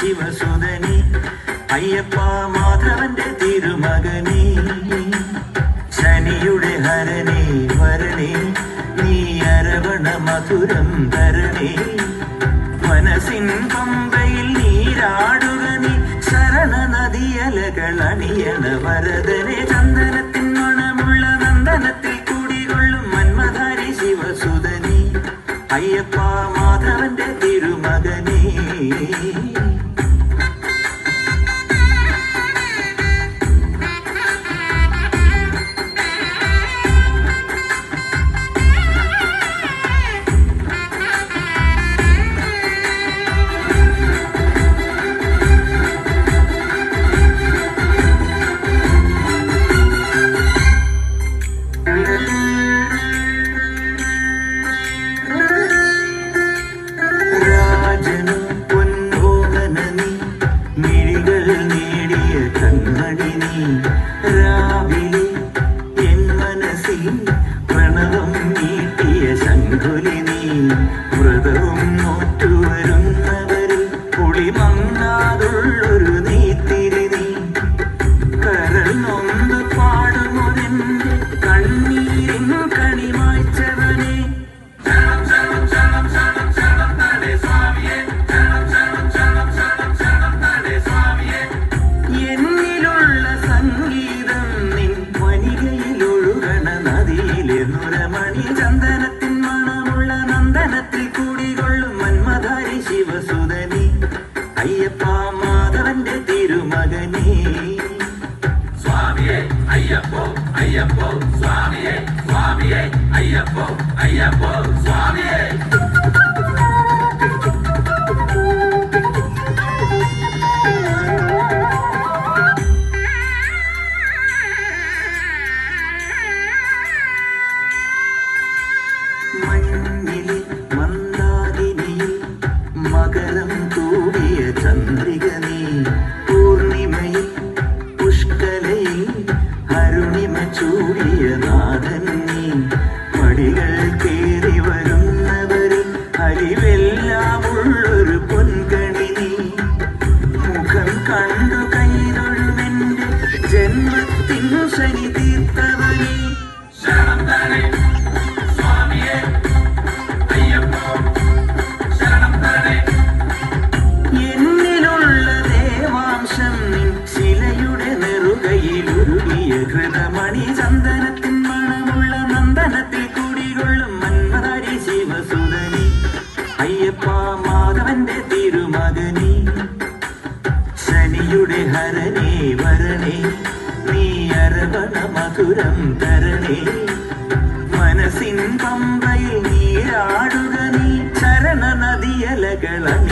ശിവസുതനി അയ്യപ്പ മാധവന്റെ തിരുമകനേ ശനിയുടെ ഹരനേ വരണേ നീ അരവണ മധുരം തരണേ മനസ്സിൻ പമ്പയിൽ നീരാടുക നീ ശരണ നദിയലകൾ അണിയണ വരദനെ ചന്ദനത്തിൻ മണമുള്ള നന്ദനത്തിൽ കൂടികൊള്ളും മന്മധാരി ശിവസുതനി അയ്യപ്പ മാധവന്റെ തിരുമകനേ രാവിലെ എൻ മനസ്സിൽ പ്രണവം നീട്ടിയ ശംഖുലി നീ വ്രതവും നോറ്റുവരുന്നവരിൽ പുളിമങ്ങാതുള്ളൊരു നീത്തിരി നീ കരൾ നൊന്ന് പാടുമൊരെന്റെ കണ്ണീരിൻ കണിമായ്ച്ചവനെ നുരമണി ചന്ദനത്തിൻ മണമുള്ള നന്ദനത്തിൽ കൂടികൊള്ളും മന്മധാരി ശിവസുതനി അയ്യപ്പ മാധവന്റെ തിരുമകനേ സ്വാമിയേ അയ്യപ്പോ അയ്യപ്പോ സ്വാമിയേ സ്വാമിയേ അയ്യപ്പോ അയ്യപ്പോ സ്വാമിയേ മഞ്ഞിലെ മന്ദാകിനിയിൽ മകരം തൂടിയ ചന്ദ്രിക നീ പൂർണിമയിൽ പുഷ്കലയിൽ അരുണിമ ചൂടിയ നാഥൻ നീ പടികൾ കേറി വരുന്നവരിൽ അലിവെല്ലാമുള്ളൊരു പൊൻകണി നീ മുഖം കണ്ടു കൈതൊഴുമെന്റെ ജന്മത്തിൻ ശനി തീർത്തവനേ ശരണം തന്നെ എന്നിലുള്ള ദേവാംശം നിൻ ശിലയുടെ നെറുകയിലുരുകിയ ഹൃതമണി ചന്ദനത്തിൻ മണമുള്ള നന്ദനത്തിൽ കൂടികൊള്ളും മന്മധാരി ശിവസുതനി അയ്യപ്പ മാധവന്റെ തിരുമകനേ ശനിയുടെ ഹരനേ വരണേ നീ അരവണ മധുരം തരണേ മനസ്സിൻ പമ്പയിൽ നീരാടുക നീ ശരണ നദിയലകളണി